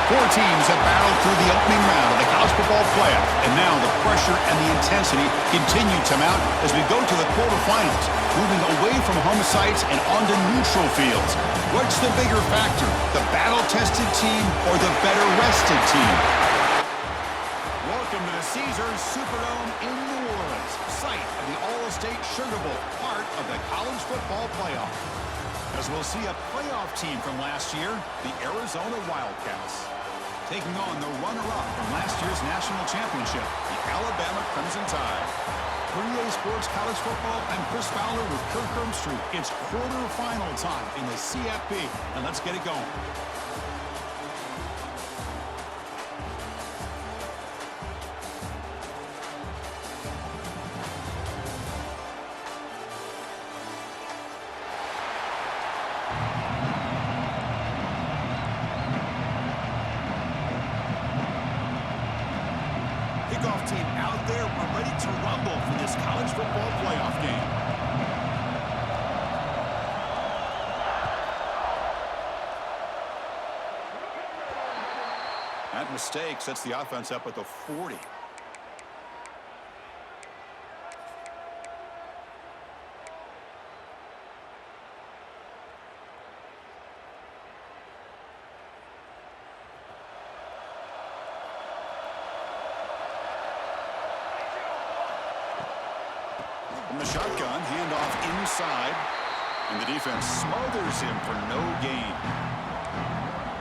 Four teams have battled through the opening round of the college football playoff, and now the pressure and the intensity continue to mount as we go to the quarterfinals, moving away from home sites and onto neutral fields. What's the bigger factor, the battle-tested team or the better-rested team? Welcome to the Caesars Superdome in New Orleans, site of the All-State Sugar Bowl, part of the college football playoff. As we'll see a playoff team from last year, the Arizona Wildcats, taking on the runner-up from last year's national championship, the Alabama Crimson Tide. For EA Sports College Football, I'm Chris Fowler with Kirk Herbstreit. It's quarterfinal time in the CFB, and let's get it going. Kickoff team out there. We're ready to rumble for this college football playoff game. That mistake sets the offense up at the 40. From the shotgun, handoff inside, and the defense smothers him for no gain.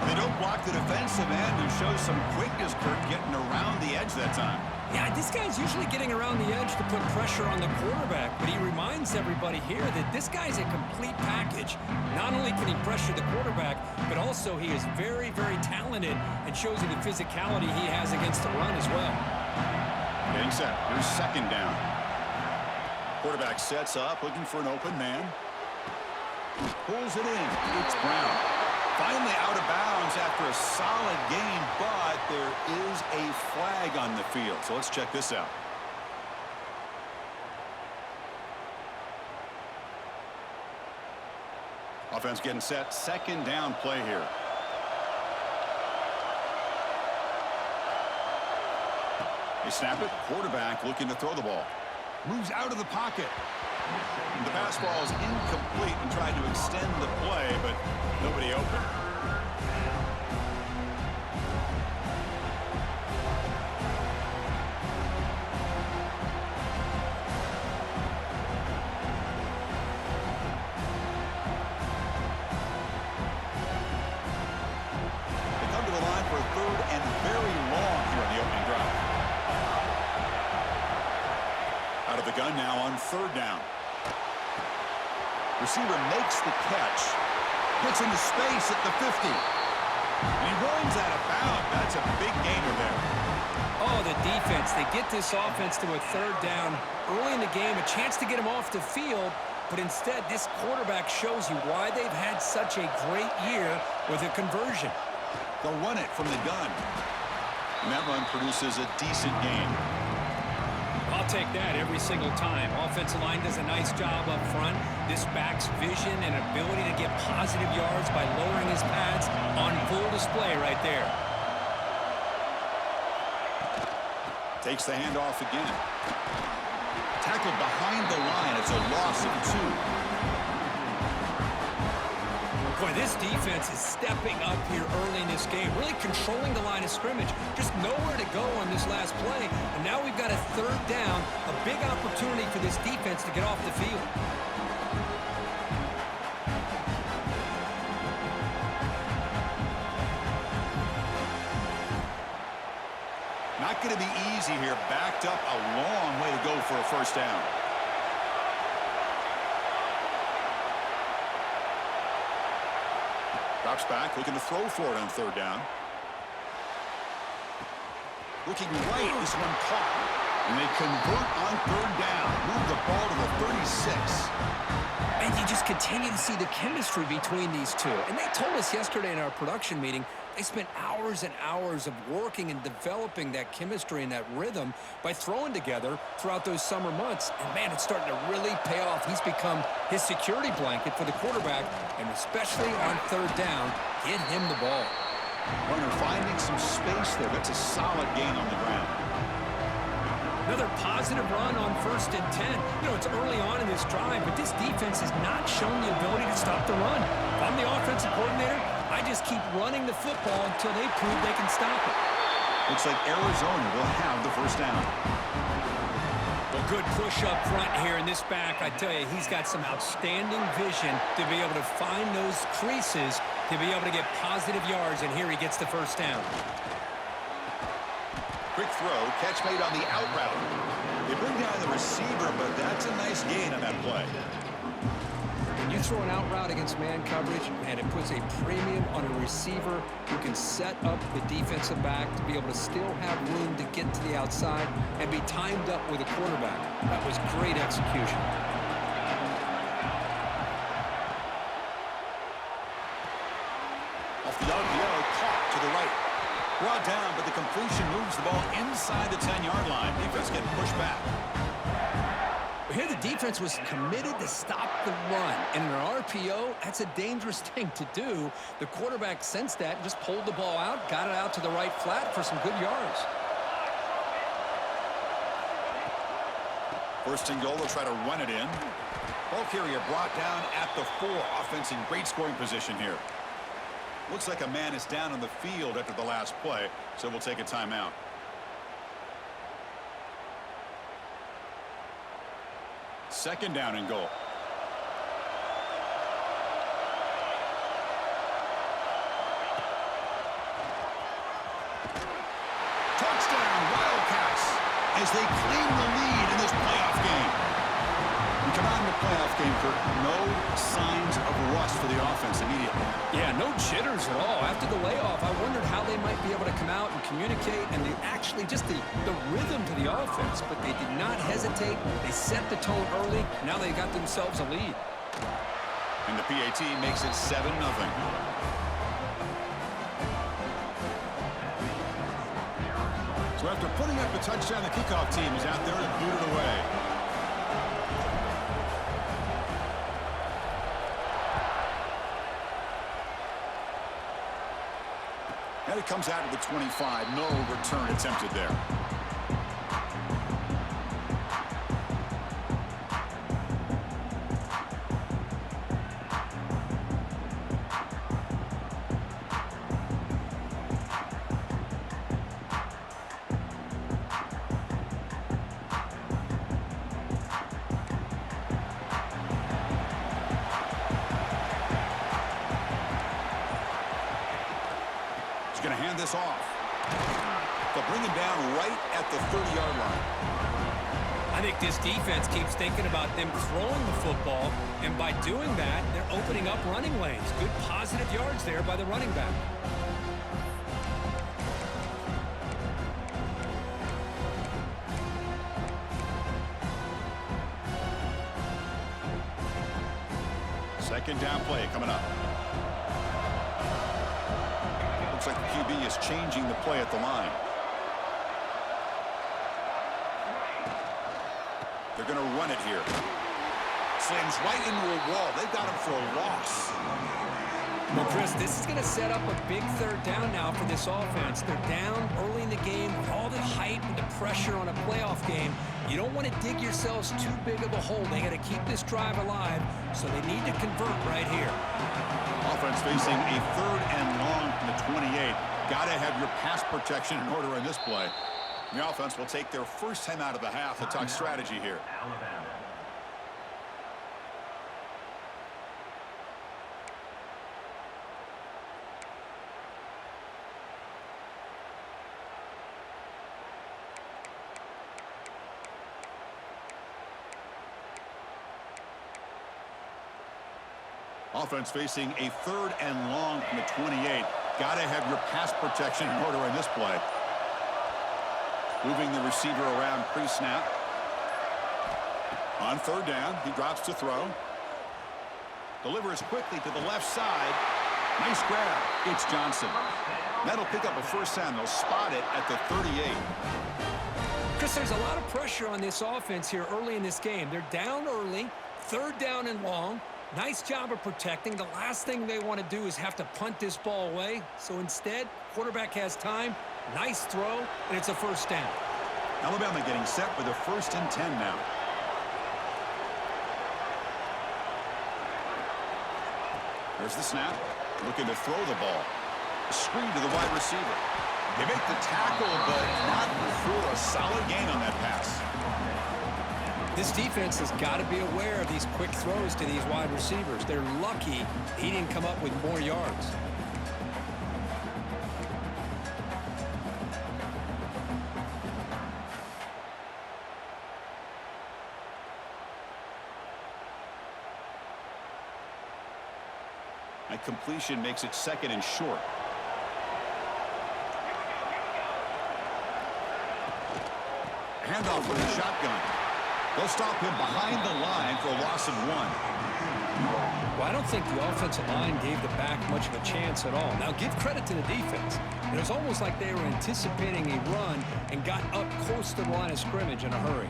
They don't block the defensive end, who shows some quickness, Kirk, getting around the edge that time. Yeah, this guy's usually getting around the edge to put pressure on the quarterback, but he reminds everybody here that this guy's a complete package. Not only can he pressure the quarterback, but also he is very, very talented and shows you the physicality he has against the run as well. Getting set. Here's second down. Quarterback sets up, looking for an open man. Pulls it in. It's Brown. Finally out of bounds after a solid game, but there is a flag on the field. So let's check this out. Offense getting set. Second down play here. They snap it. Quarterback looking to throw the ball. Moves out of the pocket. The pass ball is incomplete and tried to extend the play, but nobody open. They come to the line for a third and very long here on the opening drive. Out of the gun now on third down. Receiver makes the catch. Gets into space at the 50. And he runs out of bounds. That's a big gainer there. Oh, the defense. They get this offense to a third down early in the game, a chance to get him off the field, but instead this quarterback shows you why they've had such a great year with a conversion. They'll run it from the gun. And that run produces a decent gain. I'll take that every single time. Offensive line does a nice job up front. This back's vision and ability to get positive yards by lowering his pads on full display right there. Takes the handoff again. Tackled behind the line. It's a loss of 2. Boy, this defense is stepping up here early in this game, really controlling the line of scrimmage. Just nowhere to go on this last play, and now we've got a third down, a big opportunity for this defense to get off the field. Not going to be easy here. Backed up a long way to go for a first down. Drops back, looking to throw for it on third down. Looking right, this one caught. And they convert on third down. Move the ball to the 36. And you just continue to see the chemistry between these two. And they told us yesterday in our production meeting, they spent hours and hours of working and developing that chemistry and that rhythm by throwing together throughout those summer months. And, man, it's starting to really pay off. He's become his security blanket for the quarterback, and especially on third down, get him the ball. Runner finding some space there. That's a solid gain on the ground. Another positive run on 1st and 10. You know, it's early on in this drive, but this defense has not shown the ability to stop the run. If I'm the offensive coordinator, I just keep running the football until they prove they can stop it. Looks like Arizona will have the first down. A good push up front here in this back. I tell you, he's got some outstanding vision to be able to find those creases, to be able to get positive yards, and here he gets the first down. Quick throw, catch made on the out route. They bring down the receiver, but that's a nice gain on that play. When you throw an out route against man coverage, and it puts a premium on a receiver who can set up the defensive back to be able to still have room to get to the outside and be timed up with a quarterback. That was great execution. Off the RPO, caught to the right. Brought down, but the completion moves the ball inside the 10-yard line. Defense getting pushed back. Here the defense was committed to stop the run. And in an RPO, that's a dangerous thing to do. The quarterback sensed that and just pulled the ball out, got it out to the right flat for some good yards. First and goal, they'll try to run it in. Ball carrier brought down at the 4. Offense in great scoring position here. Looks like a man is down on the field after the last play, so we'll take a timeout. Second down and goal. Touchdown, Wildcats, as they claim the lead in this playoff game. We come out in the playoff game, Kurt, no signs of rust for the offense immediately. Yeah, no jitters at all. After the layoff, I wondered how they might be able to come out and communicate and actually just the rhythm to the offense. But they did not hesitate. They set the tone early. Now they got themselves a lead. And the PAT makes it 7-0. So after putting up a touchdown, the kickoff team is out there to boot it away. And it comes out to the 25. No return attempted there. Going to hand this off. They'll bring him down right at the 30-yard line. I think this defense keeps thinking about them throwing the football, and by doing that, they're opening up running lanes. Good positive yards there by the running back. Second down play coming up. Looks like the QB is changing the play at the line. They're going to run it here. Slams right into a wall. They've got him for a loss. Well, Chris, this is going to set up a big third down now for this offense. They're down early in the game with all the hype and the pressure on a playoff game. You don't want to dig yourselves too big of a hole. They got to keep this drive alive, so they need to convert right here. Offense facing a third and long from the 28. Got to have your pass protection in order in this play. The offense will take their first time out of the half to talk strategy here. Offense facing a 3rd and long from the 28. Got to have your pass protection in order in this play. Moving the receiver around pre-snap. On 3rd down, he drops to throw. Delivers quickly to the left side. Nice grab. It's Johnson. That'll pick up a first down. They'll spot it at the 38. Chris, there's a lot of pressure on this offense here early in this game. They're down early, 3rd down and long. Nice job of protecting. The last thing they want to do is have to punt this ball away. So instead, quarterback has time. Nice throw, and it's a first down. Alabama getting set for the 1st and 10 now. There's the snap. Looking to throw the ball. Screen to the wide receiver. They make the tackle, but not before a solid gain on that pass. This defense has got to be aware of these quick throws to these wide receivers. They're lucky he didn't come up with more yards. A completion makes it 2nd and short. Handoff from the shotgun. They'll stop him behind the line for a loss of 1. Well, I don't think the offensive line gave the back much of a chance at all. Now, give credit to the defense. It was almost like they were anticipating a run and got up close to the line of scrimmage in a hurry.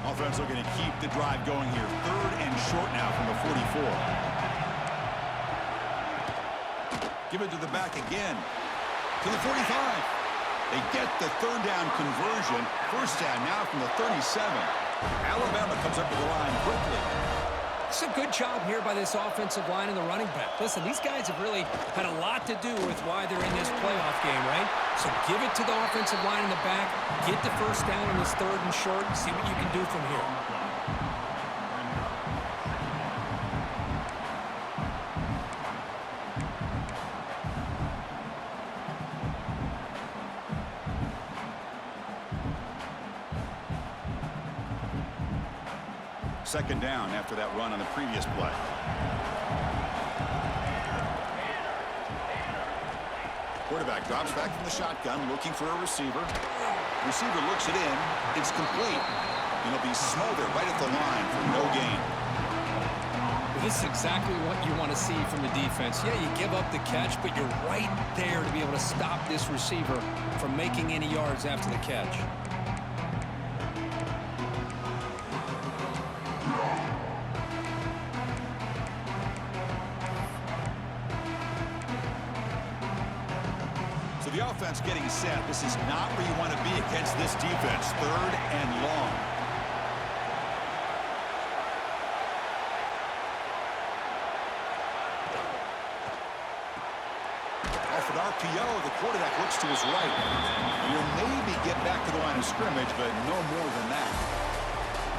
Offense looking to keep the drive going here. 3rd and short now from the 44. Give it to the back again. To the 45. They get the 3rd down conversion. First down now from the 37. Alabama comes up to the line quickly. It's a good job here by this offensive line and the running back. Listen, these guys have really had a lot to do with why they're in this playoff game, right? So give it to the offensive line in the back. Get the first down on this 3rd and short. See what you can do from here. Second down after that run on the previous play. Quarterback drops back from the shotgun, looking for a receiver. Receiver looks it in. It's complete. And it'll be smothered right at the line for no gain. This is exactly what you want to see from the defense. Yeah, you give up the catch, but you're right there to be able to stop this receiver from making any yards after the catch. The offense getting set. This is not where you want to be against this defense. 3rd and long. Off an RPO, the quarterback looks to his right. He'll maybe get back to the line of scrimmage, but no more than that.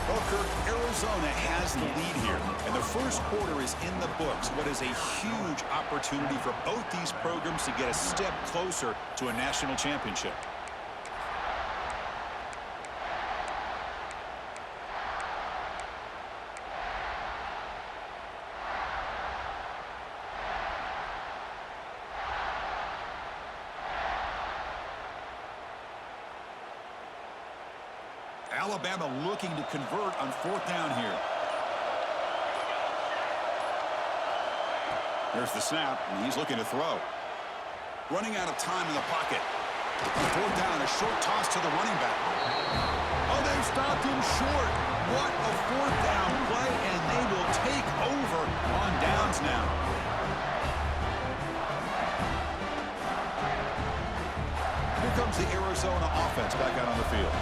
Well, Kirk, Arizona has the lead here, and the first quarter is in the books. What is a huge opportunity for both these programs to get a step closer to a national championship. Alabama looking to convert on 4th down here. There's the snap, and he's looking to throw. Running out of time in the pocket. 4th down, a short toss to the running back. Oh, they've stopped him short. What a 4th down play, and they will take over on downs now. Here comes the Arizona offense back out on the field.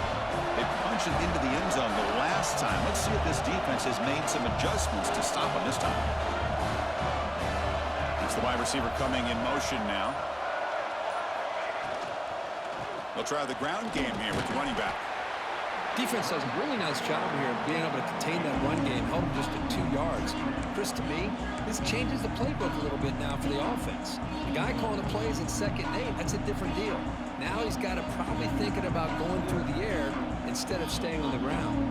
They punched it into the end zone the last time. Let's see if this defense has made some adjustments to stop them this time. It's the wide receiver coming in motion now. They'll try the ground game here with the running back. Defense does a really nice job here of being able to contain that run game, held just at 2 yards. Chris, to me, this changes the playbook a little bit now for the offense. The guy calling the plays in 2nd and 8, that's a different deal. Now he's got to probably thinking about going through the air instead of staying on the ground.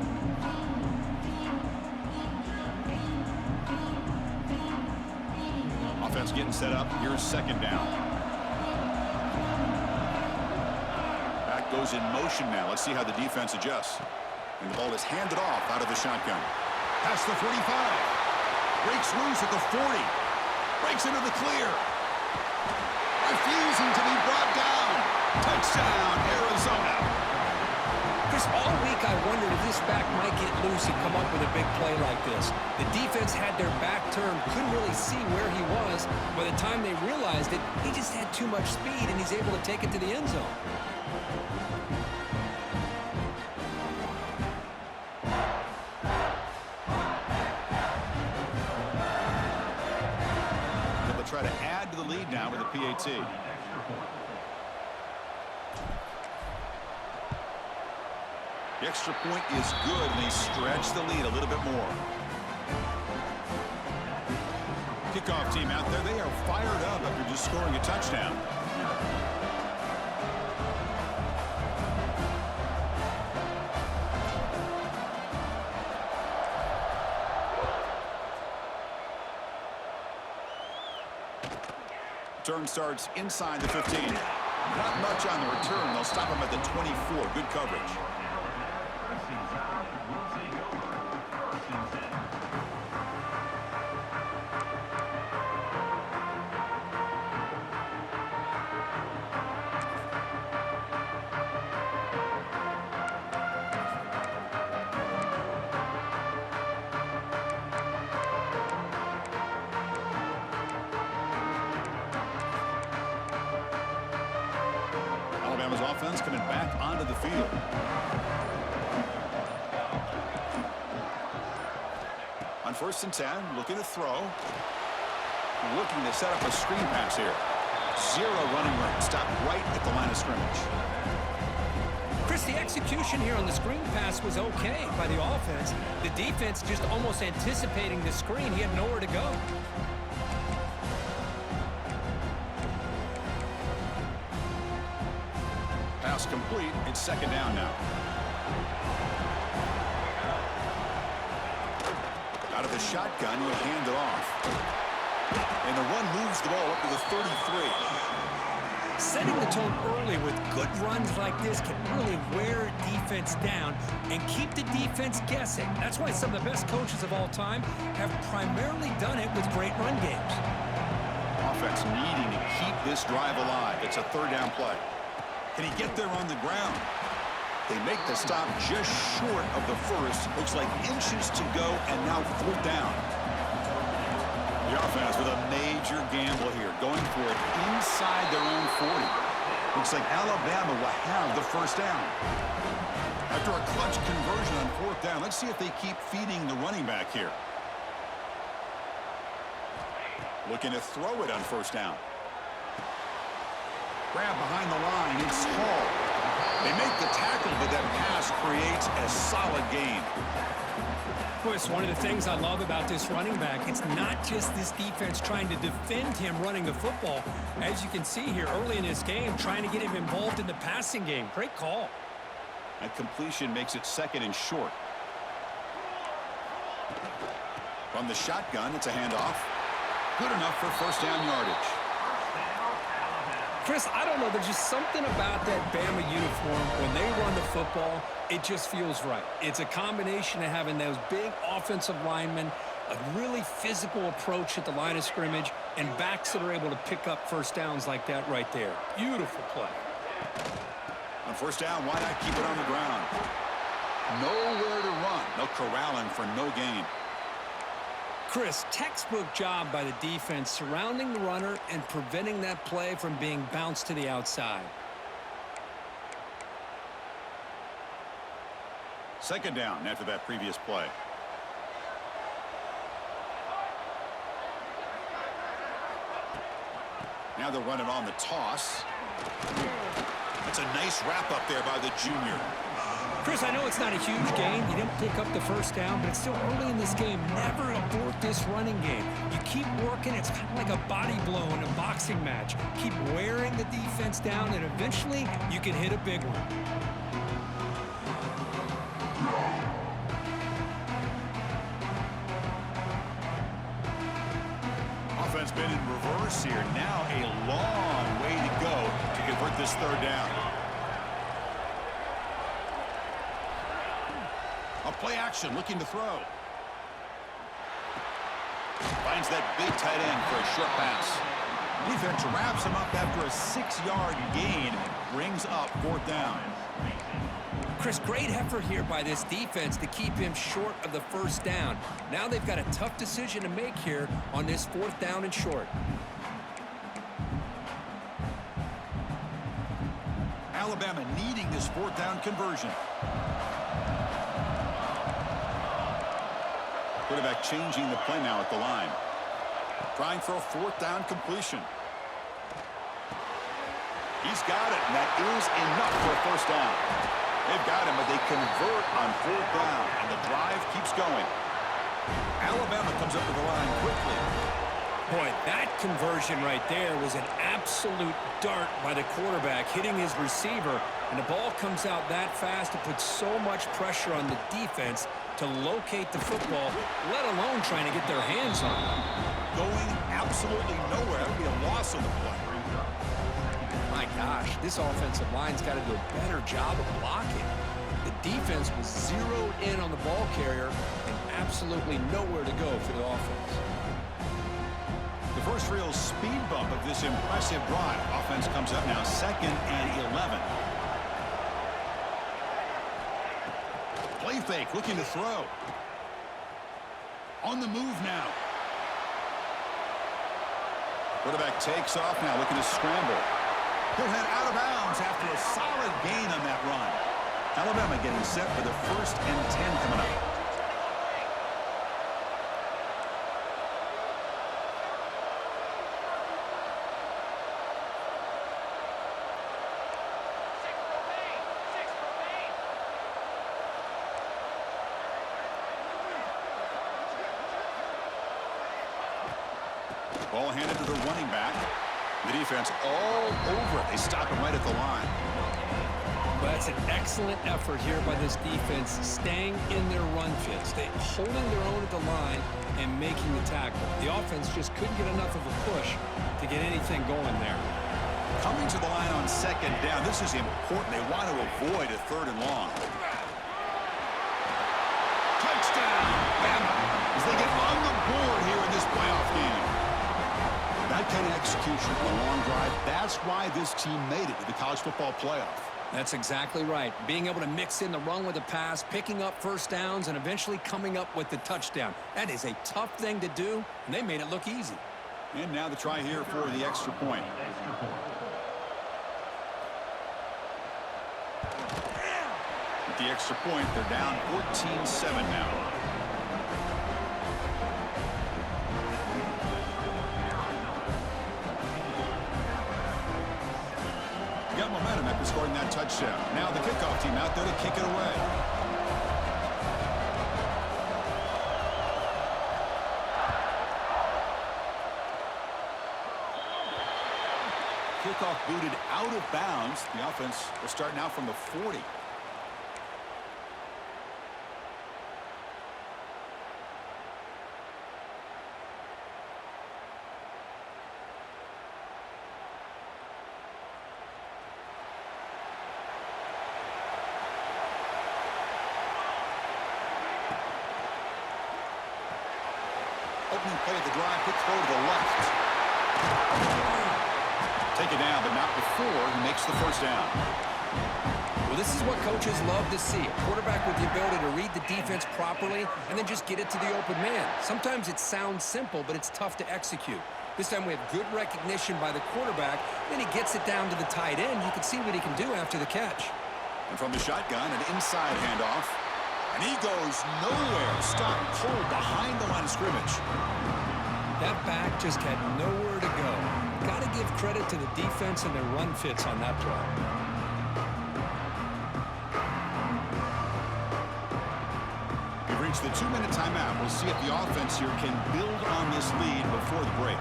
Offense getting set up. Here's second down. Back goes in motion now. Let's see how the defense adjusts. And the ball is handed off out of the shotgun. Past the 45. Breaks loose at the 40. Breaks into the clear. Refusing to be brought down. Touchdown, Arizona. Chris, all week I wondered if this back might get loose and come up with a big play like this. The defense had their back turned, couldn't really see where he was. By the time they realized it, he just had too much speed, and he's able to take it to the end zone. They'll try to add to the lead now with a PAT. The extra point is good, and they stretch the lead a little bit more. Kickoff team out there, they are fired up after just scoring a touchdown. Turn starts inside the 15. Not much on the return. They'll stop him at the 24. Good coverage. Alabama's offense coming back onto the field. On 1st and 10, looking to throw. Looking to set up a screen pass here. Zero running room. Stop right at the line of scrimmage. Chris, the execution here on the screen pass was okay by the offense. The defense just almost anticipating the screen. He had nowhere to go. Pass complete. It's second down now. Out of the shotgun, he'll hand it off. And the run moves the ball up to the 33. Setting the tone early with good runs like this can really wear defense down and keep the defense guessing. That's why some of the best coaches of all time have primarily done it with great run games. Offense needing to keep this drive alive. It's a third down play. Can he get there on the ground? They make the stop just short of the first. Looks like inches to go, and now fourth down. The offense with a major gamble here, going for it inside their own 40. Looks like Alabama will have the first down. After a clutch conversion on fourth down, let's see if they keep feeding the running back here. Looking to throw it on first down. Grab behind the line. It's Hall. They make the tackle, but that pass creates a solid gain. Chris, one of the things I love about this running back, it's not just this defense trying to defend him running the football. As you can see here early in this game, trying to get him involved in the passing game. Great call. That completion makes it second and short. From the shotgun, it's a handoff. Good enough for first down yardage. Chris, I don't know. There's just something about that Bama uniform. When they run the football, it just feels right. It's a combination of having those big offensive linemen, a really physical approach at the line of scrimmage, and backs that are able to pick up first downs like that right there. Beautiful play. On first down, why not keep it on the ground? Nowhere to run. No corralling for no gain. Chris, textbook job by the defense surrounding the runner and preventing that play from being bounced to the outside. Second down after that previous play. Now they're running on the toss. It's a nice wrap up there by the junior. Chris, I know it's not a huge gain. You didn't pick up the first down, but it's still early in this game. Never abort this running game. You keep working. It's kind of like a body blow in a boxing match. Keep wearing the defense down, and eventually you can hit a big one. offense been in reverse here. Now a long way to go to convert this third down. A play action looking to throw. Finds that big tight end for a short pass. Defense wraps him up after a 6-yard gain. Brings up fourth down. Chris, great effort here by this defense to keep him short of the first down. Now they've got a tough decision to make here on this fourth down and short. Alabama needing this fourth down conversion. Quarterback changing the play now at the line. Trying for a fourth down completion. He's got it, and that is enough for a first down. They've got him, but they convert on fourth down, and the drive keeps going. Alabama comes up to the line quickly. Boy, that conversion right there was an absolute dart by the quarterback, hitting his receiver, and the ball comes out that fast to put so much pressure on the defense to locate the football, let alone trying to get their hands on it. Going absolutely nowhere. That would be a loss on the play. My gosh, this offensive line's got to do a better job of blocking. The defense was zeroed in on the ball carrier and absolutely nowhere to go for the offense. The first real speed bump of this impressive drive. Offense comes up now 2nd and 11. Play fake, looking to throw. On the move now. Quarterback takes off now, looking to scramble. He'll head out of bounds after a solid gain on that run. Alabama getting set for the 1st and 10 coming up. Ball handed to the running back. The defense all over it. They stop him right at the line. Well, that's an excellent effort here by this defense, staying in their run fits. They holding their own at the line and making the tackle. The offense just couldn't get enough of a push to get anything going there. Coming to the line on 2nd down. This is important. They want to avoid a 3rd and long. Touchdown, Bama, as they get on the board here in this playoff game. That kind of execution on a long drive, that's why this team made it to the college football playoff. That's exactly right. Being able to mix in the run with the pass, picking up first downs, and eventually coming up with the touchdown. That is a tough thing to do, and they made it look easy. And now the try here for the extra point. With the extra point, they're down 14-7 now. Got momentum after scoring that touchdown. Now the kickoff team out there to kick it away. Kickoff booted out of bounds. The offense will start now from the 40. Opening play of the drive, quick throw to the left. Taken down, but not before he makes the first down. Well, this is what coaches love to see. A quarterback with the ability to read the defense properly and then just get it to the open man. Sometimes it sounds simple, but it's tough to execute. This time we have good recognition by the quarterback. Then he gets it down to the tight end. You can see what he can do after the catch. And from the shotgun, an inside handoff. And he goes nowhere. Stop cold behind the line of scrimmage. That back just had nowhere to go. Got to give credit to the defense and their run fits on that play. We've reached the 2-minute timeout. We'll see if the offense here can build on this lead before the break.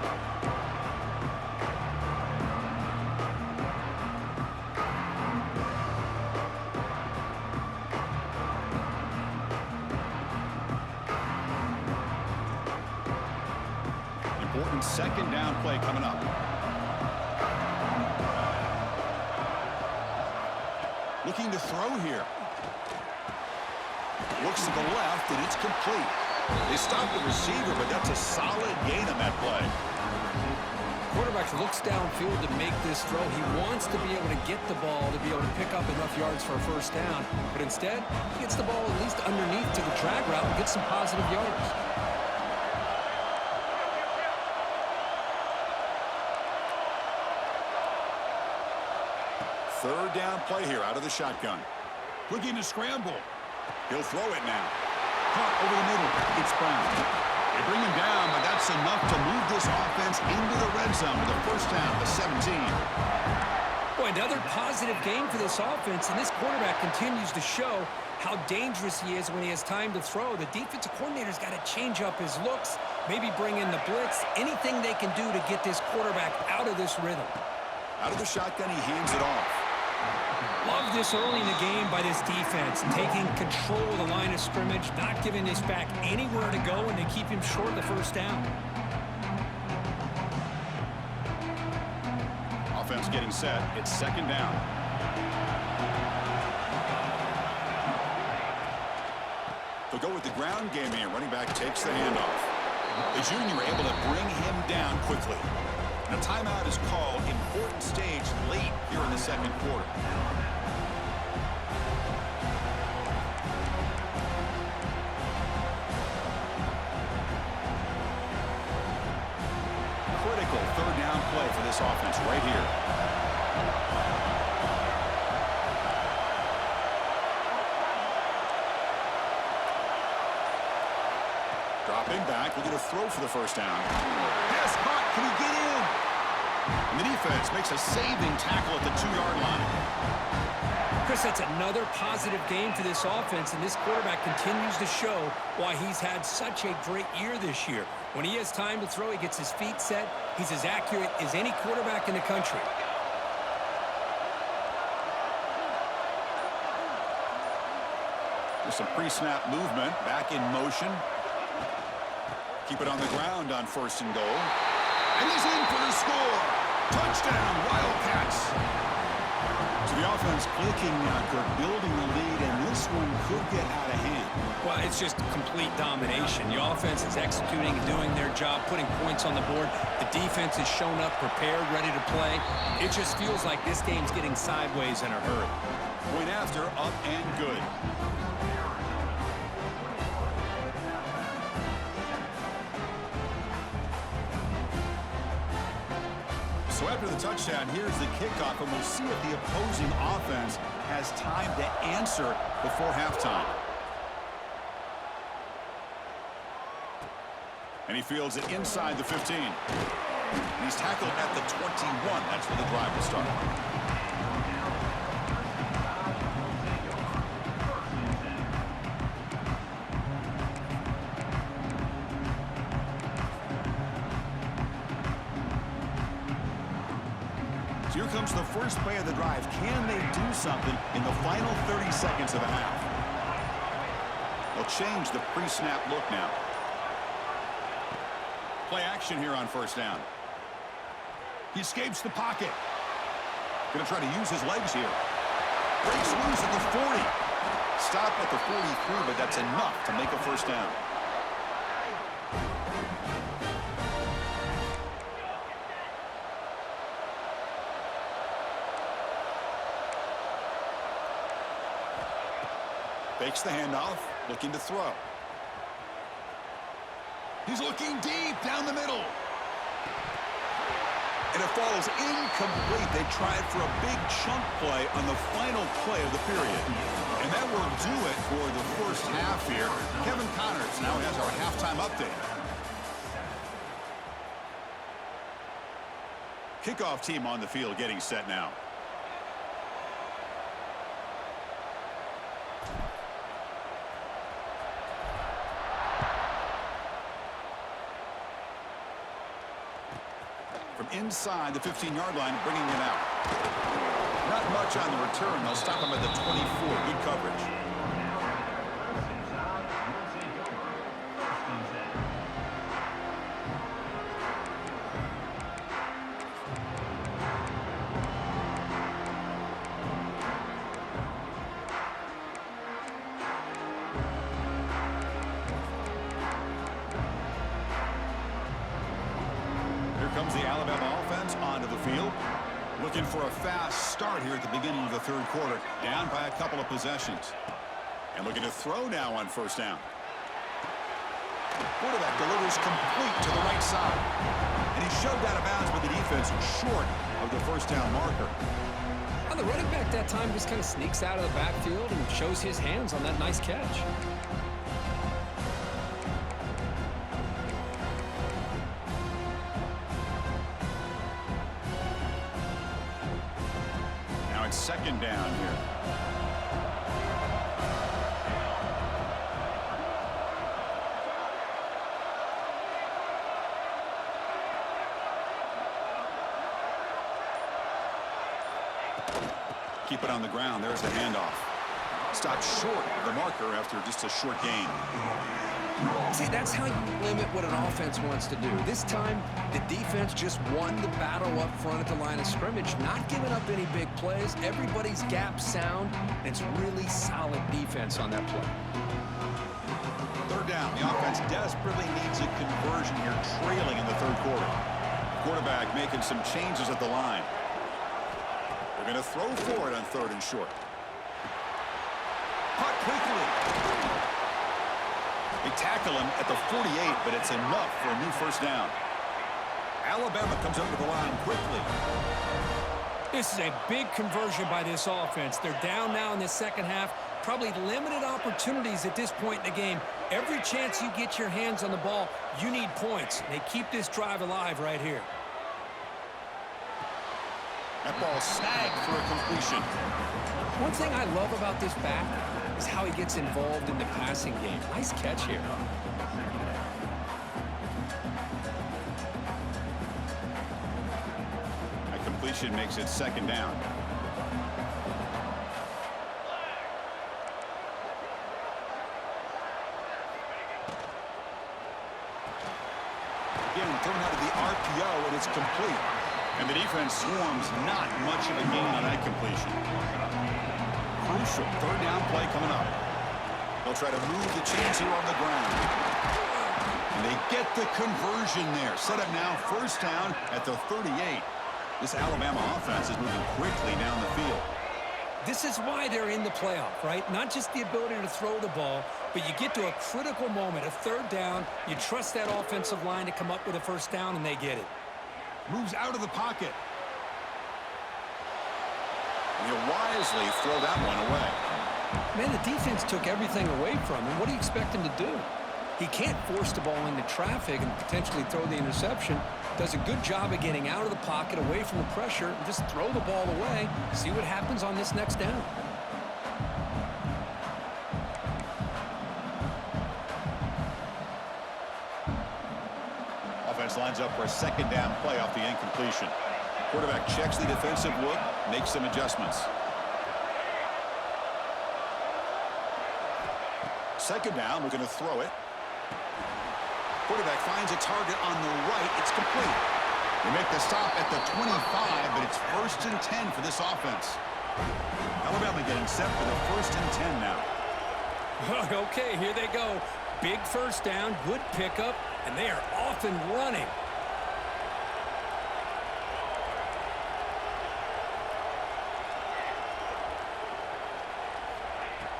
important second down play coming up. Looking to throw here. Looks to the left, and it's complete. They stopped the receiver, but that's a solid gain on that play. Quarterback looks downfield to make this throw. He wants to be able to get the ball to be able to pick up enough yards for a first down. But instead, he gets the ball at least underneath to the drag route and gets some positive yards. Third down play here out of the shotgun. Looking to scramble. He'll throw it now. Caught over the middle. It's Brown. They bring him down, but that's enough to move this offense into the red zone with a first down to 17. Boy, another positive game for this offense, and this quarterback continues to show how dangerous he is when he has time to throw. The defensive coordinator's got to change up his looks, maybe bring in the blitz, anything they can do to get this quarterback out of this rhythm. Out of the shotgun, he hands it off. Love this early in the game by this defense, taking control of the line of scrimmage, not giving this back anywhere to go, and they keep him short of the first down. Offense getting set. It's second down. They'll go with the ground game here. Running back takes the handoff. The junior able to bring him down quickly. And a timeout is called. Important stage late here in the second quarter. Critical third down play for this offense right here. Dropping back, we'll get a throw for the first down. Pass caught, can he get in? And the defense makes a saving tackle at the 2-yard line. Chris, that's another positive game for this offense, and this quarterback continues to show why he's had such a great year this year. When he has time to throw, he gets his feet set. He's as accurate as any quarterback in the country. There's some pre-snap movement, back in motion. Keep it on the ground on first and goal. And he's in for the score. Touchdown, Wildcats. So the offense clicking now, Kirk, building the lead, and this one could get out of hand. Well, it's just complete domination. The offense is executing and doing their job, putting points on the board. The defense has shown up, prepared, ready to play. It just feels like this game's getting sideways in a hurry. Point after, up and good. So after the touchdown, here's the kickoff, and we'll see if the opposing offense has time to answer before halftime. And he fields it inside the 15. And he's tackled at the 21. That's where the drive will start. So here comes the first play of the drive. Can they do something in the final 30 seconds of a half? They'll change the pre-snap look now. Play action here on first down. He escapes the pocket. Going to try to use his legs here. Breaks loose at the 40. Stop at the 43, but that's enough to make a first down. Fakes the handoff, looking to throw. He's looking deep down the middle. And it falls incomplete. They tried for a big chunk play on the final play of the period. And that will do it for the first half here. Kevin Connors now has our halftime update. Kickoff team on the field getting set now. From inside the 15-yard line, bringing it out. Not much on the return. They'll stop him at the 24. Good coverage. comes the Alabama offense onto the field. Looking for a fast start here at the beginning of the third quarter. Down by a couple of possessions. And looking to throw now on first down. Quarterback delivers complete to the right side. And he shoved out of bounds with the defense short of the first down marker. Well, the running back that time just kind of sneaks out of the backfield and shows his hands on that nice catch. Now it's second down here. Keep it on the ground. There's the handoff. Stopped short of the marker after just a short gain. See, that's how you limit what an offense wants to do. This time, the defense just won the battle up front at the line of scrimmage, not giving up any big plays. Everybody's gap sound, and it's really solid defense on that play. Third down. The offense desperately needs a conversion here, trailing in the third quarter. Quarterback making some changes at the line. They're going to throw for it on third and short. Caught quickly. They tackle him at the 48, but it's enough for a new first down. Alabama comes up to the line quickly. This is a big conversion by this offense. They're down now in the second half. Probably limited opportunities at this point in the game. Every chance you get your hands on the ball, you need points. They keep this drive alive right here. That ball snagged for a completion. One thing I love about this back is how he gets involved in the passing game. Nice catch here. That completion makes it second down. Again, thrown out of the RPO, and it's complete. And the defense swarms not much of a gain on that completion. Crucial third down play coming up. They'll try to move the chains here on the ground. And they get the conversion there. Set up now first down at the 38. This Alabama offense is moving quickly down the field. This is why they're in the playoff, right? Not just the ability to throw the ball, but you get to a critical moment, a third down. You trust that offensive line to come up with a first down, and they get it. Moves out of the pocket. And he'll wisely throw that one away. Man, the defense took everything away from him. What do you expect him to do? He can't force the ball into traffic and potentially throw the interception. Does a good job of getting out of the pocket, away from the pressure, and just throw the ball away. See what happens on this next down. Offense lines up for a second down play off the incompletion. Quarterback checks the defensive look, makes some adjustments. Second down, we're going to throw it. Quarterback finds a target on the right. It's complete. They make the stop at the 25, but it's first and 10 for this offense. Alabama getting set for the first and 10 now. Okay, here they go. Big first down, good pickup, and they are off and running.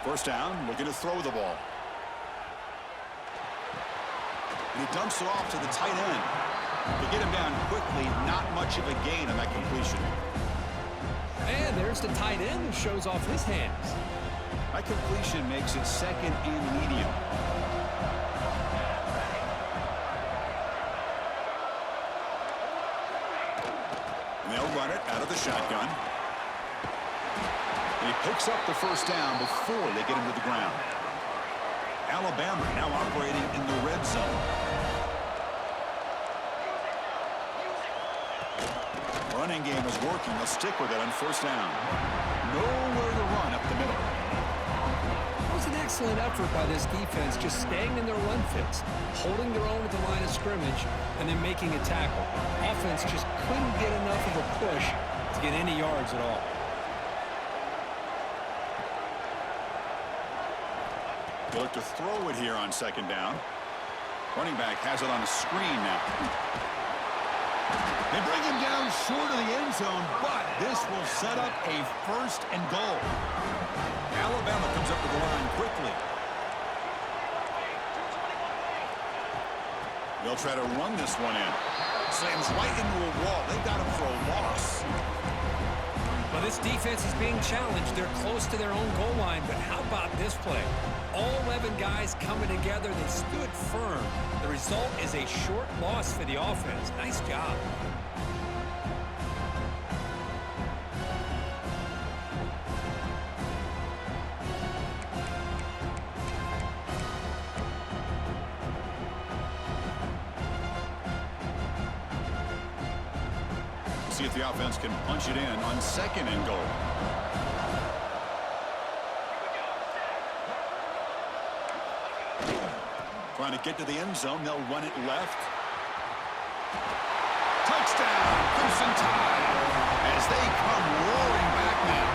First down, looking to throw the ball. And he dumps it off to the tight end. To get him down quickly, not much of a gain on that completion. And there's the tight end who shows off his hands. That completion makes it second and medium. And they'll run it out of the shotgun. And he picks up the first down before they get him to the ground. Alabama now operating in the red zone. Running game is working. They'll stick with it on first down. Nowhere to run up the middle. It was an excellent effort by this defense, just staying in their run fits, holding their own at the line of scrimmage, and then making a tackle. Offense just couldn't get enough of a push to get any yards at all. They look to throw it here on second down. Running back has it on the screen now. They bring him down short of the end zone, but this will set up a 1st and goal. Alabama comes up to the line quickly. They'll try to run this one in. Slams right into a wall. They've got him for a loss. Well, this defense is being challenged. They're close to their own goal line, but how about this play? All 11 guys coming together. They stood firm. The result is a short loss for the offense. Nice job. See if the offense can punch it in on 2nd and goal. Trying to get to the end zone. They'll run it left. Touchdown, Crimson Tide, as they come roaring back now.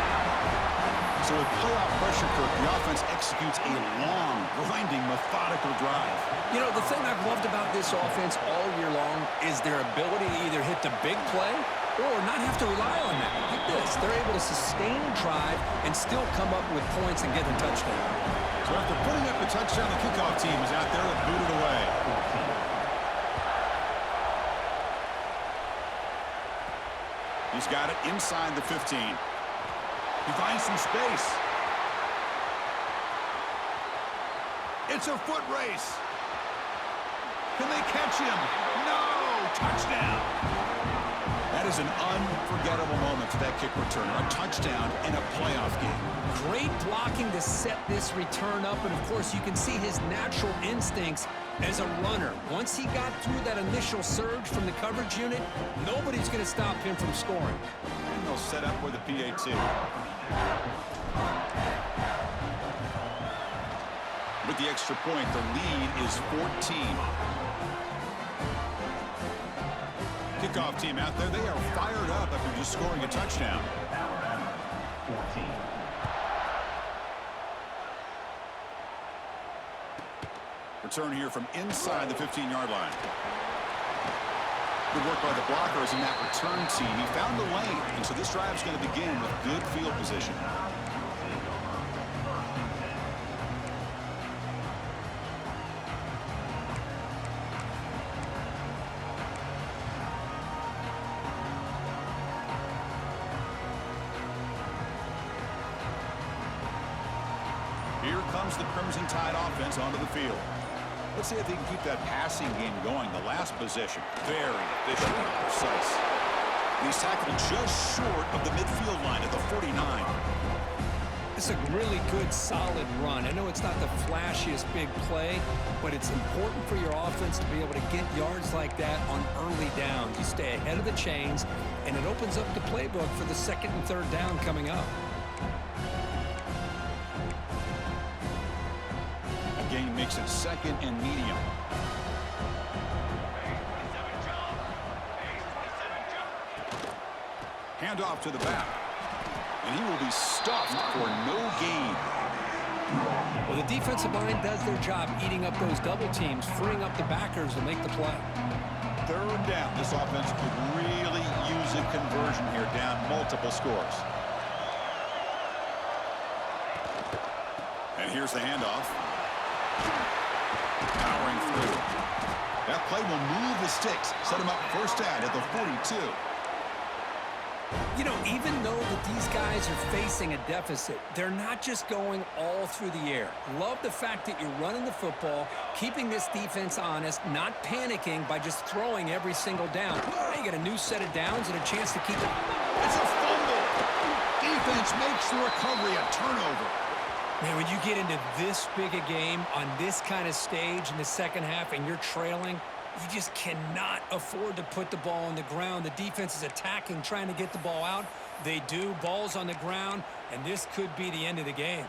So with pull-out pressure, Kirk, the offense executes a long, grinding, methodical drive. You know, the thing I've loved about this offense all year long is their ability to either hit the big play or not have to rely on that. Like this, they're able to sustain a drive and still come up with points and get the touchdown. So after putting up the touchdown, the kickoff team is out there to boot it away. He's got it inside the 15. He finds some space. It's a foot race. Can they catch him? No! Touchdown! That is an unforgettable moment for that kick returner. A touchdown in a playoff game. Great blocking to set this return up, and of course you can see his natural instincts as a runner. Once he got through that initial surge from the coverage unit, nobody's going to stop him from scoring. And they'll set up with a PAT. With the extra point, the lead is 14. Kickoff team out there, they are fired up after just scoring a touchdown. Return here from inside the 15-yard line. Good work by the blockers in that return team. He found the lane, and so this drive is going to begin with good field position. Here comes the Crimson Tide offense onto the field. Let's see if they can keep that passing game going. The last possession, very efficient and precise. He's tackled just short of the midfield line at the 49. It's a really good, solid run. I know it's not the flashiest big play, but it's important for your offense to be able to get yards like that on early downs. You stay ahead of the chains, and it opens up the playbook for the 2nd and 3rd down coming up. Gain makes it 2nd and medium. Handoff to the back. And he will be stuffed for no gain. Well, the defensive line does their job eating up those double teams, freeing up the backers to make the play. 3rd down. This offense could really use a conversion here, down multiple scores. And here's the handoff. Powering through. That play will move the sticks. Set him up 1st down at the 42. You know, even though that these guys are facing a deficit, they're not just going all through the air. Love the fact that you're running the football, keeping this defense honest, not panicking by just throwing every single down. Now you get a new set of downs and a chance to keep it. It's a fumble. Defense makes the recovery a turnover. Man, when you get into this big a game on this kind of stage in the 2nd half and you're trailing, you just cannot afford to put the ball on the ground. The defense is attacking, trying to get the ball out. They do. Ball's on the ground, and this could be the end of the game.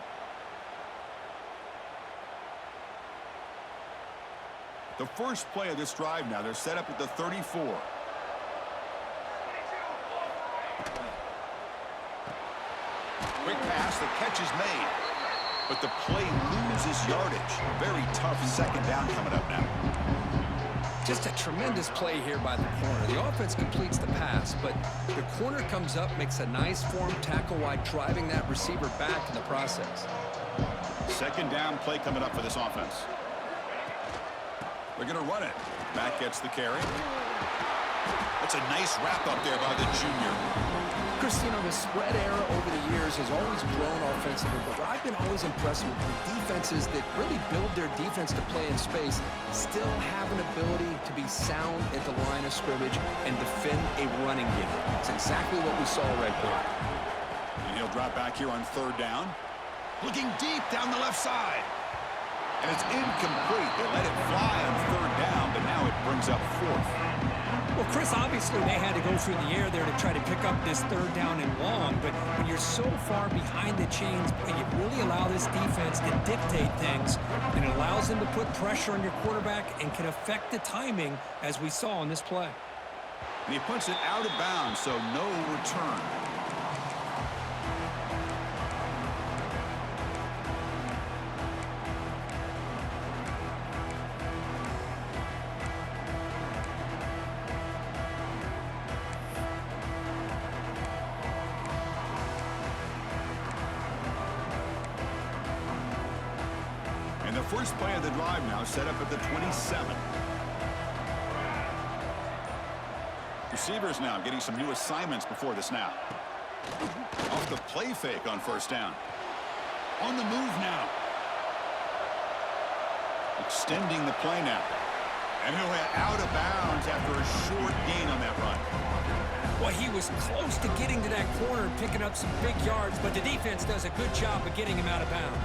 The first play of this drive now, they're set up at the 34. Quick pass, the catch is made. But the play loses yardage. Very tough 2nd down coming up now. Just a tremendous play here by the corner. The offense completes the pass, but the corner comes up, makes a nice form tackle while driving that receiver back in the process. Second down play coming up for this offense. They're going to run it. Back gets the carry. That's a nice wrap up there by the junior. Chris, you know, the spread era over the years has always grown offensively, but I've been always impressed with the defenses that really build their defense to play in space, still have an ability to be sound at the line of scrimmage and defend a running game. It's exactly what we saw right there. And he'll drop back here on third down. Looking deep down the left side. And it's incomplete. They let it fly on third down, but now it brings up fourth. Well, Chris, obviously they had to go through the air there to try to pick up this third down and long, but when you're so far behind the chains, you really allow this defense to dictate things, and it allows them to put pressure on your quarterback and can affect the timing, as we saw on this play. And he puts it out of bounds, so no return. And the first play of the drive now set up at the 27. Receivers now getting some new assignments before the snap. Off the play fake on first down. On the move now. Extending the play now. And he'll head out of bounds after a short gain on that run. Well, he was close to getting to that corner, picking up some big yards, but the defense does a good job of getting him out of bounds.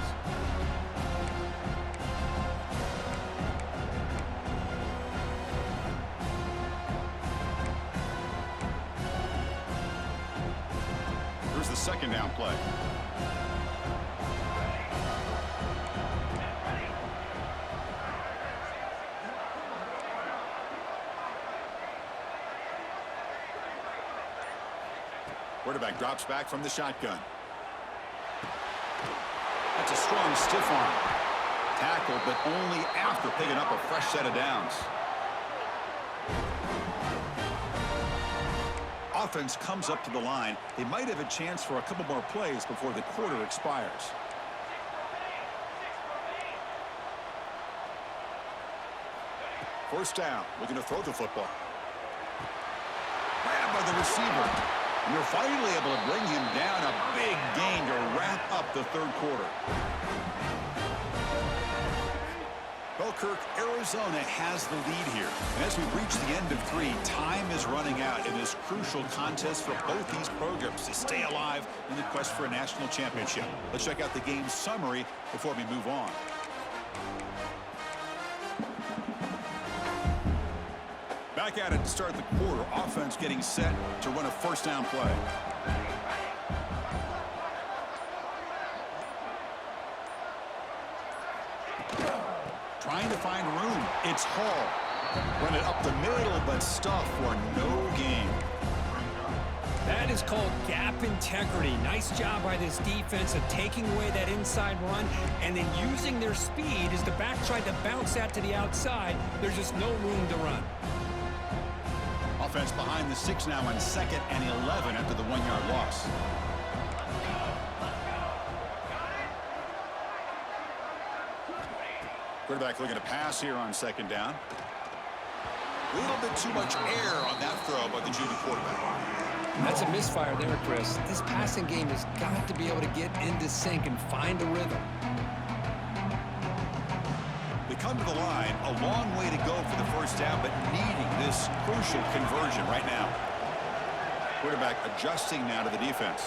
Here's the second down play. Quarterback drops back from the shotgun. That's a strong stiff arm. Tackle, but only after picking up a fresh set of downs. Offense comes up to the line. They might have a chance for a couple more plays before the quarter expires. First down, looking to throw the football. Grabbed by the receiver. And you're finally able to bring him down. A big gain to wrap up the third quarter. Well, Kirk, Arizona has the lead here. And as we reach the end of three, time is running out in this crucial contest for both these programs to stay alive in the quest for a national championship. Let's check out the game summary before we move on. Back at it to start the quarter. Offense getting set to run a first down play. Trying to find room. It's Hall. Run it up the middle, but stuff for no gain. That is called gap integrity. Nice job by this defense of taking away that inside run and then using their speed as the back tried to bounce that to the outside. There's just no room to run. Offense behind the 6 now on 2nd and 11 after the 1-yard loss. Quarterback looking to pass here on 2nd down. A little bit too much air on that throw by the junior quarterback. That's a misfire there, Chris. This passing game has got to be able to get into sync and find a rhythm. They come to the line, a long way to go for the first down, but needing this crucial conversion right now. Quarterback adjusting now to the defense.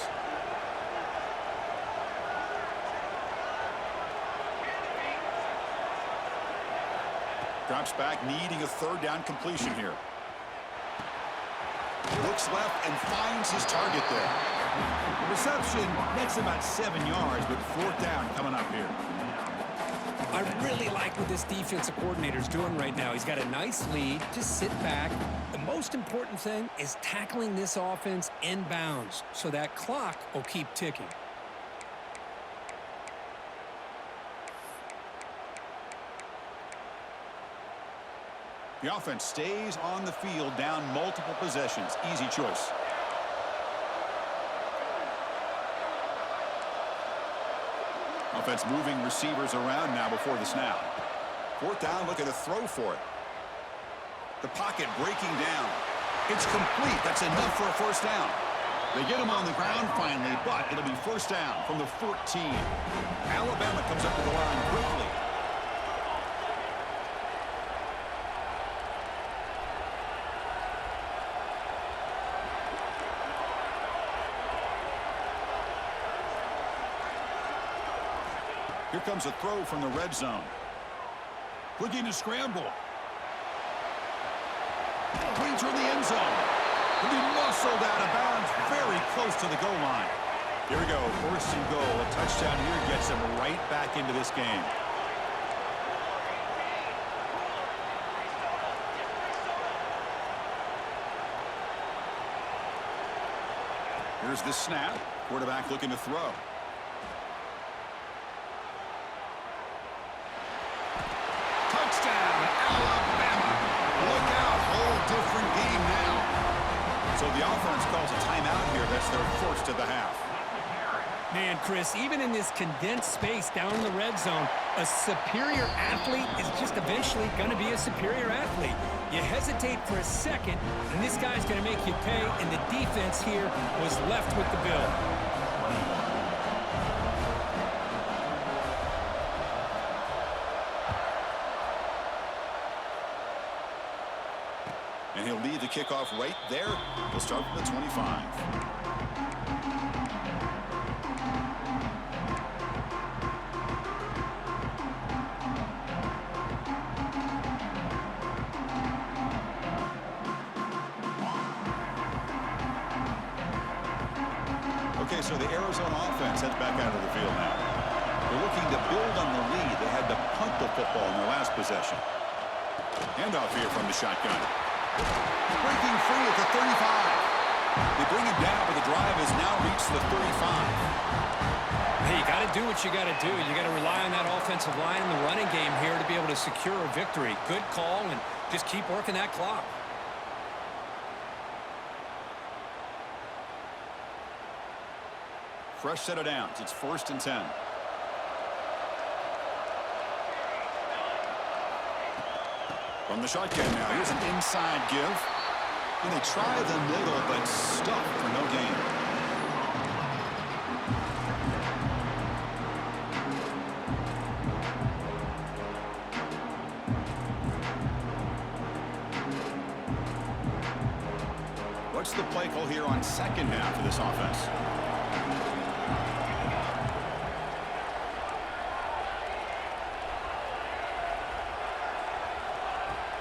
Drops back, needing a third down completion here. Looks left and finds his target there. The reception makes about 7 yards, but fourth down coming up here. I really like what this defensive coordinator is doing right now. He's got a nice lead. Just sit back. The most important thing is tackling this offense in bounds so that clock will keep ticking. The offense stays on the field down multiple possessions. Easy choice. Offense moving receivers around now before the snap. Fourth down, looking to throw for it. The pocket breaking down. It's complete. That's enough for a first down. They get him on the ground finally, but it'll be first down from the 14. Alabama comes up to the line quickly. Here comes a throw from the red zone. Looking to scramble. Clean through the end zone. He'll be muscled out of bounds very close to the goal line. Here we go. First and goal. A touchdown here gets him right back into this game. Here's the snap. Quarterback looking to throw. Touchdown, Alabama. Look out. Whole different game now. So the offense calls a timeout here. That's their first of the half. Man, Chris, even in this condensed space down in the red zone, a superior athlete is just eventually going to be a superior athlete. You hesitate for a second, and this guy's going to make you pay, and the defense here was left with the bill. And he'll lead the kickoff right there. He'll start from the 25. Okay, so the Arizona offense heads back out of the field now. They're looking to build on the lead. They had to punt the football in their last possession. Handoff here from the shotgun. Breaking free at the 35. They bring him down, but the drive has now reached the 35. Hey, you got to do what you got to do. You got to rely on that offensive line in the running game here to be able to secure a victory. Good call, and just keep working that clock. Fresh set of downs. It's 1st and 10. From the shotgun now. Here's an inside give. And they try the middle, but stuck for no gain. What's the play call here on second down for this offense?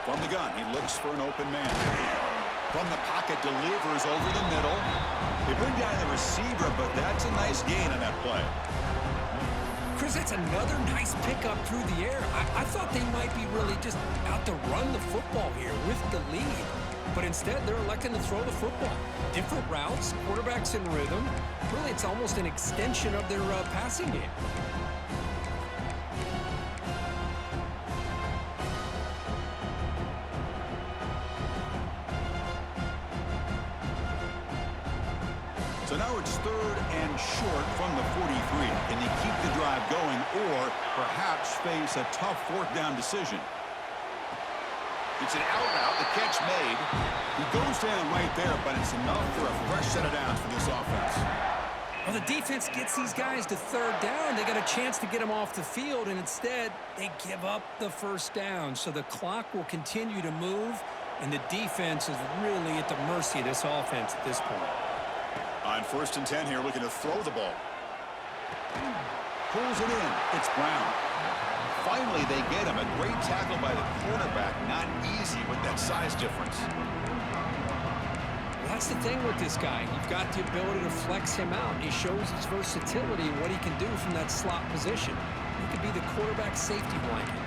From the gun, he looks for an open man. From the pocket, delivers over the middle. They bring down the receiver, but that's a nice gain on that play. Chris, that's another nice pickup through the air. I thought they might be really just out to run the football here with the lead. But instead, they're electing to throw the football. Different routes, quarterbacks in rhythm. Really, it's almost an extension of their passing game. So now it's 3rd and short from the 43. Can they keep the drive going or perhaps face a tough 4th down decision? It's an out route, the catch made. He goes down right there, but it's enough for a fresh set of downs for this offense. Well, the defense gets these guys to 3rd down. They got a chance to get them off the field, and instead they give up the 1st down. So the clock will continue to move, and the defense is really at the mercy of this offense at this point. On 1st and 10 here, looking to throw the ball. Pulls it in. It's Brown. Finally, they get him. A great tackle by the quarterback. Not easy with that size difference. Well, that's the thing with this guy. You've got the ability to flex him out. He shows his versatility and what he can do from that slot position. He could be the quarterback safety blanket.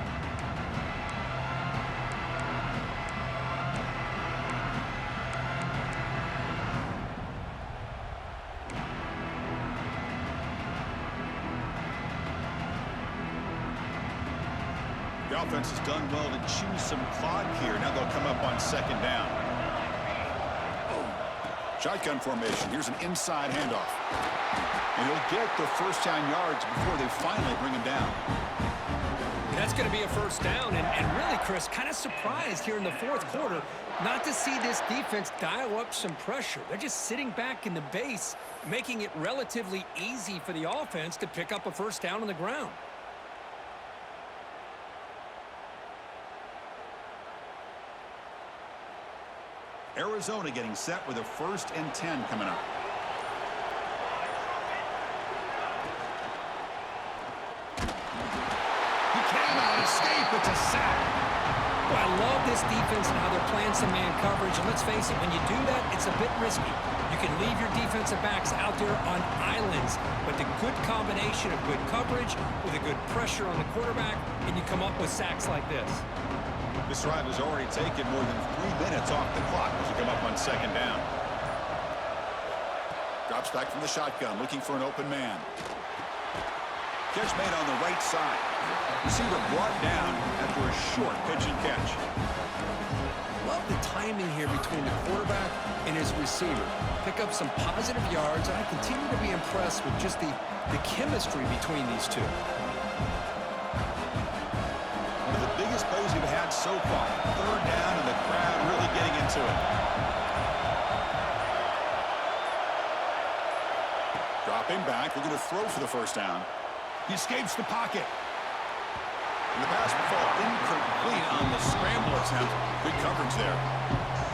The offense has done well to chew some clock here. Now they'll come up on second down. Shotgun formation. Here's an inside handoff. And he'll get the first down yards before they finally bring him down. That's going to be a first down. And really, Chris, kind of surprised here in the fourth quarter not to see this defense dial up some pressure. They're just sitting back in the base, making it relatively easy for the offense to pick up a first down on the ground. Arizona getting set with a 1st and 10 coming up. He cannot escape. It's a sack. Well, I love this defense and how they're playing some man coverage. And let's face it, when you do that, it's a bit risky. You can leave your defensive backs out there on islands, but the good combination of good coverage with a good pressure on the quarterback, and you come up with sacks like this. This drive has already taken more than 3 minutes off the clock as you come up on second down. Drops back from the shotgun, looking for an open man. Catch made on the right side. Receiver brought down after a short pitch and catch. Love the timing here between the quarterback and his receiver. Pick up some positive yards, and I continue to be impressed with just the chemistry between these two. One of the biggest plays we've had so far. 3rd down, and the crowd really getting into it. Dropping back, looking to throw for the first down. He escapes the pocket. And the pass will fall incomplete on the scramble attempt. Good coverage there.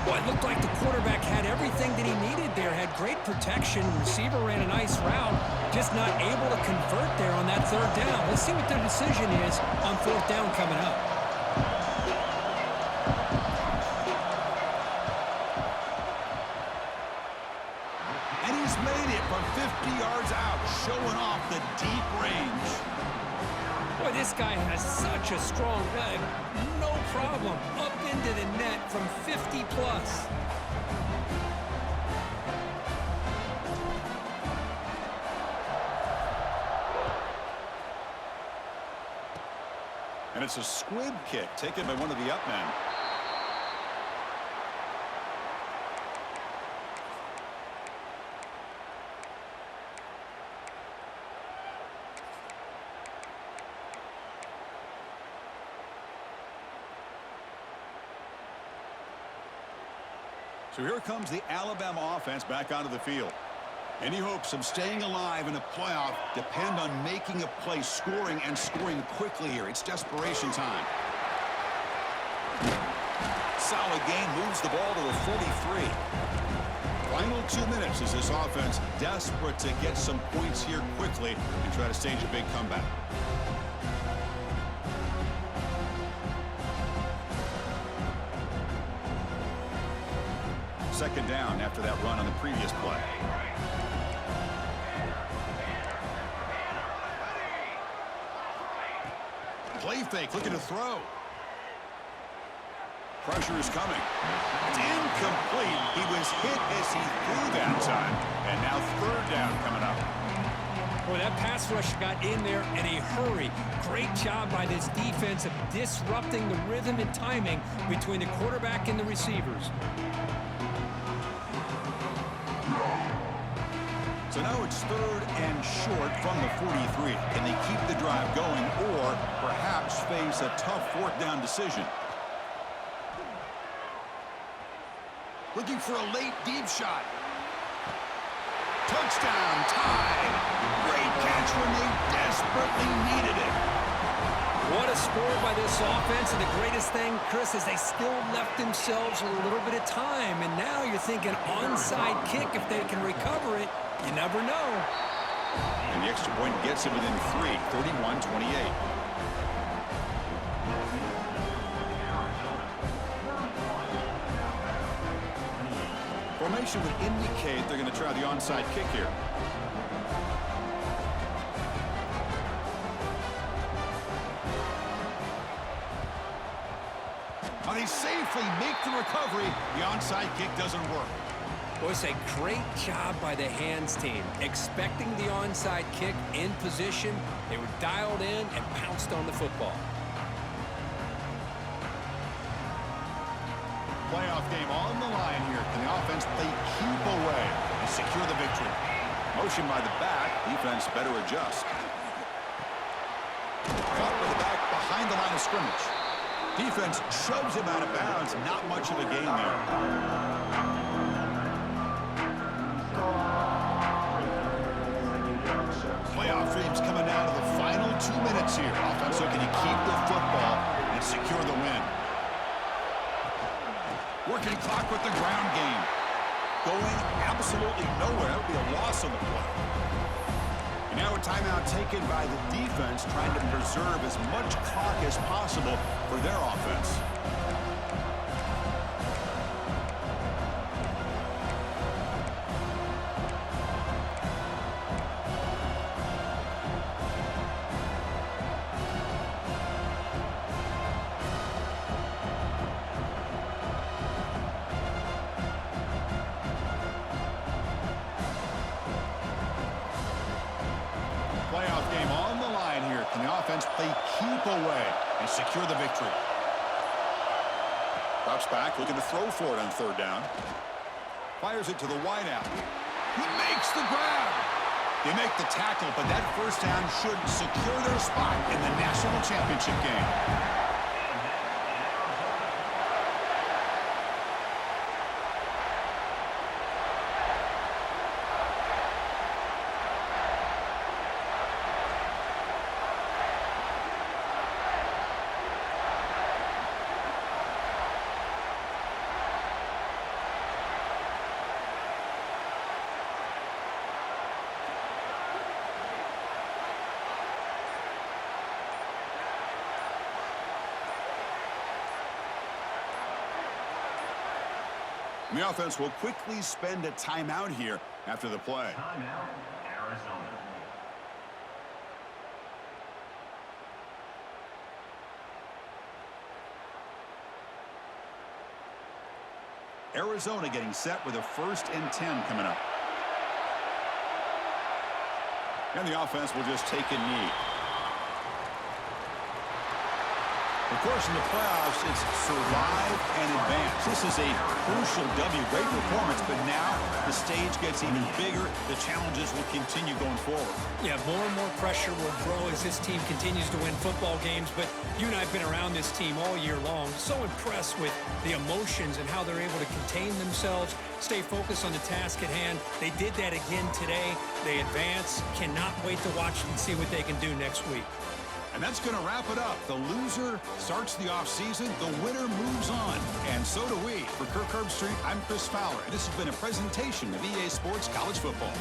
Well, it looked like the quarterback had everything that he needed there. Had great protection. Receiver ran a nice route. Just not able to convert there on that 3rd down. Let's see what their decision is on 4th down coming up. And he's made it from 50 yards out, showing off the deep range. Boy, this guy has such a strong leg. No problem. Up into the net from 50 plus. And it's a squib kick taken by one of the up men. So here comes the Alabama offense back onto the field. Any hopes of staying alive in a playoff depend on making a play, scoring, and scoring quickly here. It's desperation time. Solid gain, moves the ball to the 43. Final 2 minutes as this offense desperate to get some points here quickly and try to stage a big comeback. Second down after that run on the previous play. Play fake, looking to throw. Pressure is coming. It's incomplete. He was hit as he threw that time. And now 3rd down coming up. Boy, that pass rush got in there in a hurry. Great job by this defense of disrupting the rhythm and timing between the quarterback and the receivers. So now it's 3rd and short from the 43. Can they keep the drive going or perhaps face a tough 4th down decision? Looking for a late deep shot. Touchdown, tied. Great catch when they desperately needed it. What a score by this offense, and the greatest thing, Chris, is they still left themselves a little bit of time, and now you're thinking onside kick if they can recover it. You never know. And the extra point gets it within 3, 31-28. Formation would indicate they're going to try the onside kick here. They safely make the recovery. The onside kick doesn't work. Boy, it's a great job by the hands team. Expecting the onside kick in position, they were dialed in and pounced on the football. Playoff game on the line here. Can the offense play keep away and secure the victory? Motion by the back. Defense better adjust. Caught with the back behind the line of scrimmage. Defense shoves him out of bounds. Not much of a gain there. Playoff dreams coming down to the final 2 minutes here. Offense looking to keep the football and secure the win. Working clock with the ground game. Going absolutely nowhere. That would be a loss on the play. And now a timeout taken by the defense, trying to preserve as much clock as possible for their offense. Playoff game on the line here. Can the offense play keep away and secure the victory? Drops back, looking to throw for it on third down. Fires it to the wideout. He makes the grab. They make the tackle, but that first down should secure their spot in the national championship game. The offense will quickly spend a timeout here after the play. Timeout, Arizona. Arizona getting set with a 1st and 10 coming up. And the offense will just take a knee. Of course, in the playoffs, it's survive and advance. This is a crucial W. Great performance, but now the stage gets even bigger. The challenges will continue going forward. Yeah, more and more pressure will grow as this team continues to win football games. But you and I have been around this team all year long. So impressed with the emotions and how they're able to contain themselves, stay focused on the task at hand. They did that again today. They advance. Cannot wait to watch and see what they can do next week. And that's going to wrap it up. The loser starts the offseason. The winner moves on. And so do we. For Kirk Herbstreit, I'm Chris Fowler. And this has been a presentation of EA Sports College Football.